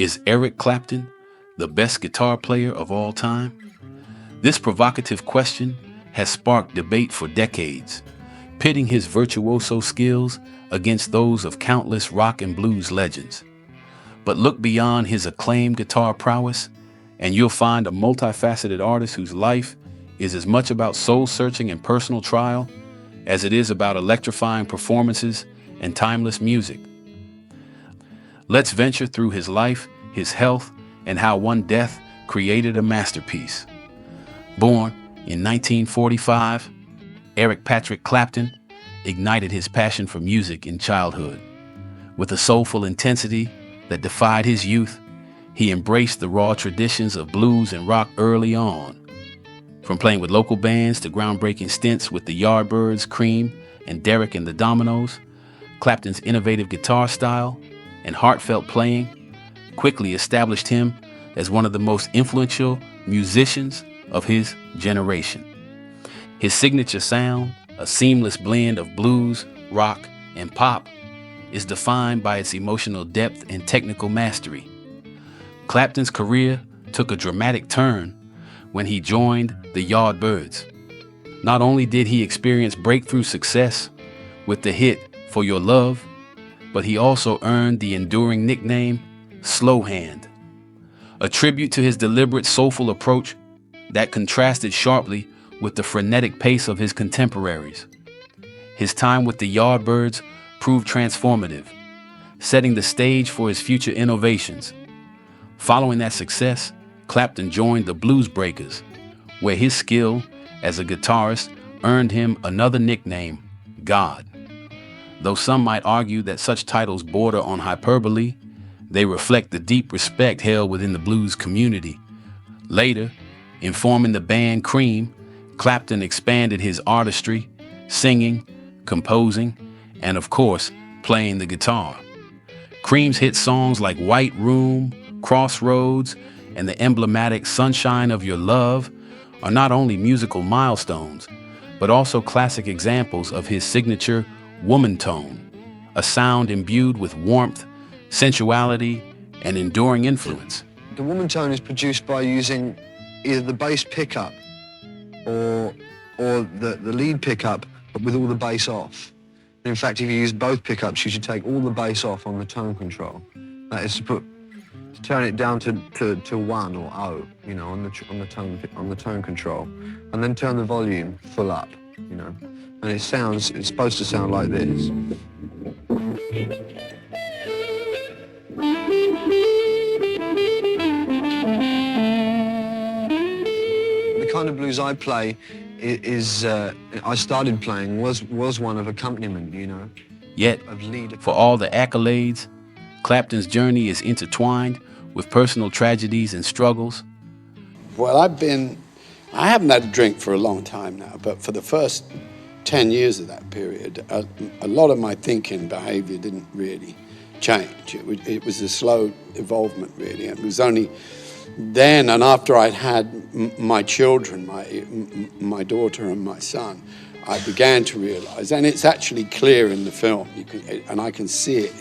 Is Eric Clapton the best guitar player of all time? This provocative question has sparked debate for decades, pitting his virtuoso skills against those of countless rock and blues legends. But look beyond his acclaimed guitar prowess, and you'll find a multifaceted artist whose life is as much about soul-searching and personal trial as it is about electrifying performances and timeless music. Let's venture through his life, his health, and how one death created a masterpiece. Born in 1945, Eric Patrick Clapton ignited his passion for music in childhood. With a soulful intensity that defied his youth, he embraced the raw traditions of blues and rock early on. From playing with local bands to groundbreaking stints with the Yardbirds, Cream, and Derek and the Dominos, Clapton's innovative guitar style and heartfelt playing quickly established him as one of the most influential musicians of his generation. His signature sound, a seamless blend of blues, rock, and pop, is defined by its emotional depth and technical mastery. Clapton's career took a dramatic turn when he joined the Yardbirds. Not only did he experience breakthrough success with the hit For Your Love, but he also earned the enduring nickname Slow Hand, a tribute to his deliberate, soulful approach that contrasted sharply with the frenetic pace of his contemporaries. His time with the Yardbirds proved transformative, setting the stage for his future innovations. Following that success, Clapton joined the Blues Breakers, where his skill as a guitarist earned him another nickname, God. Though some might argue that such titles border on hyperbole, they reflect the deep respect held within the blues community. Later, in forming the band Cream, Clapton expanded his artistry, singing, composing, and of course, playing the guitar. Cream's hit songs like White Room, Crossroads, and the emblematic Sunshine of Your Love are not only musical milestones, but also classic examples of his signature woman tone, a sound imbued with warmth, sensuality, and enduring influence. The woman tone is produced by using either the bass pickup or the lead pickup, but with all the bass off. In fact, if you use both pickups, you should take all the bass off on the tone control. That is to turn it down to 1 or O, you know, on the tone control, and then turn the volume full up, you know. And it's supposed to sound like this. The kind of blues I play I started playing was one of accompaniment, you know. Yet, for all the accolades, Clapton's journey is intertwined with personal tragedies and struggles. Well, I haven't had a drink for a long time now, but for the first 10 years of that period, a lot of my thinking behavior didn't really change. It was a slow evolvement, really. It was only then and after I'd had my children, my daughter and my son, I began to realize, and it's actually clear in the film, and I can see it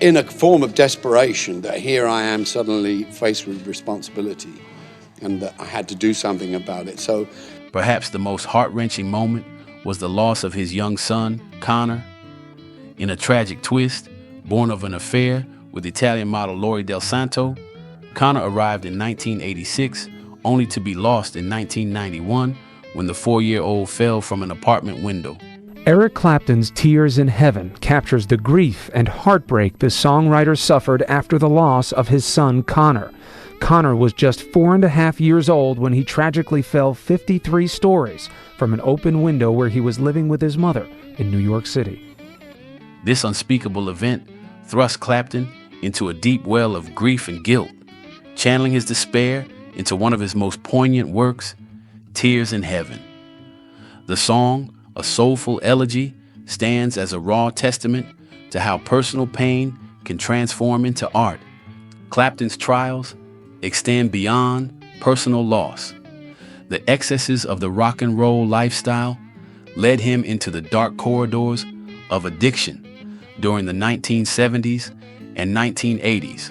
in a form of desperation, that here I am suddenly faced with responsibility and that I had to do something about it. So perhaps the most heart-wrenching moment was the loss of his young son, Connor. In a tragic twist, born of an affair with Italian model Lori Del Santo, Connor arrived in 1986, only to be lost in 1991 when the 4-year-old fell from an apartment window. Eric Clapton's Tears in Heaven captures the grief and heartbreak the songwriter suffered after the loss of his son, Connor. Connor was just 4.5 years old when he tragically fell 53 stories from an open window where he was living with his mother in New York City. This unspeakable event thrust Clapton into a deep well of grief and guilt, channeling his despair into one of his most poignant works, Tears in Heaven. The song, a soulful elegy, stands as a raw testament to how personal pain can transform into art. Clapton's trials extend beyond personal loss. The excesses of the rock and roll lifestyle led him into the dark corridors of addiction during the 1970s and 1980s.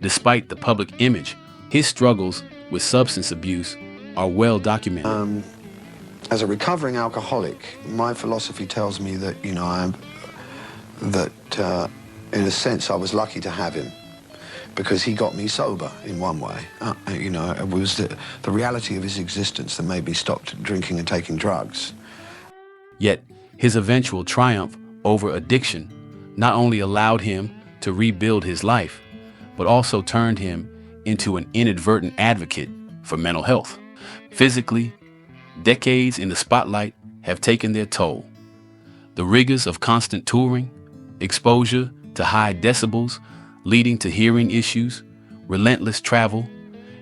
Despite the public image, his struggles with substance abuse are well documented. As a recovering alcoholic, my philosophy tells me that, you know, in a sense, I was lucky to have him because he got me sober in one way. You know, it was the reality of his existence that made me stop drinking and taking drugs. Yet, his eventual triumph over addiction not only allowed him to rebuild his life, but also turned him into an inadvertent advocate for mental health. Physically, decades in the spotlight have taken their toll. The rigors of constant touring, exposure to high decibels leading to hearing issues, relentless travel,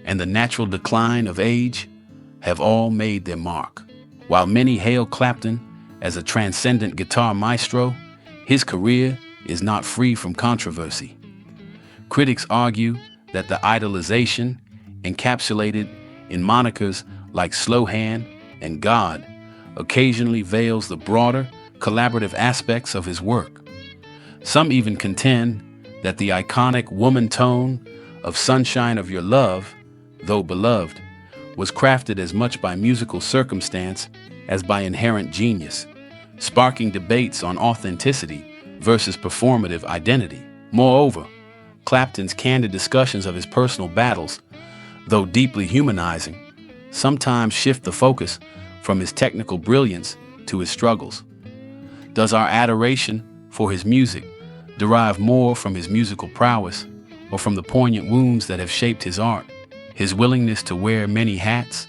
and the natural decline of age have all made their mark. While many hail Clapton as a transcendent guitar maestro, his career is not free from controversy. Critics argue that the idolization, encapsulated in monikers like Slow Hand and God, occasionally veils the broader, collaborative aspects of his work. Some even contend that the iconic woman tone of Sunshine of Your Love, though beloved, was crafted as much by musical circumstance as by inherent genius, sparking debates on authenticity versus performative identity. Moreover, Clapton's candid discussions of his personal battles, though deeply humanizing, sometimes shift the focus from his technical brilliance to his struggles. Does our adoration for his music derive more from his musical prowess or from the poignant wounds that have shaped his art? His willingness to wear many hats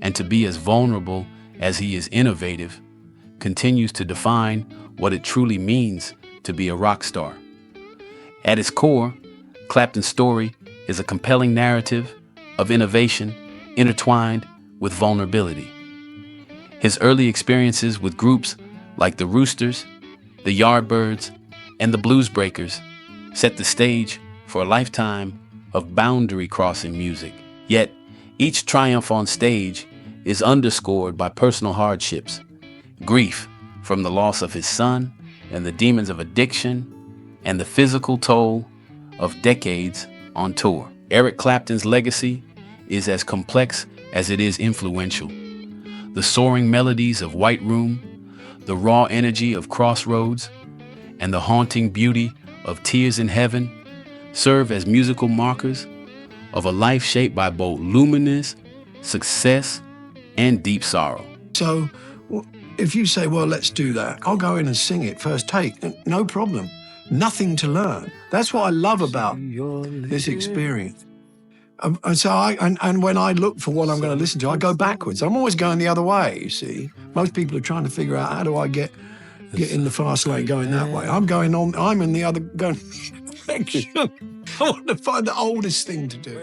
and to be as vulnerable as he is innovative continues to define what it truly means to be a rock star. At its core, Clapton's story is a compelling narrative of innovation intertwined with vulnerability. His early experiences with groups like the Roosters, the Yardbirds, and the Blues Breakers set the stage for a lifetime of boundary-crossing music. Yet, each triumph on stage is underscored by personal hardships, grief from the loss of his son and the demons of addiction, and the physical toll of decades on tour. Eric Clapton's legacy is as complex as it is influential. The soaring melodies of White Room, the raw energy of Crossroads, and the haunting beauty of Tears in Heaven serve as musical markers of a life shaped by both luminous success and deep sorrow. So if you say, well, let's do that, I'll go in and sing it first take, no problem. Nothing to learn. That's what I love about this experience. And when I look for what I'm going to listen to, I go backwards. I'm always going the other way, you see. Most people are trying to figure out, how do I get in the fast lane going that way? I'm in the other, going direction. I want to find the oldest thing to do.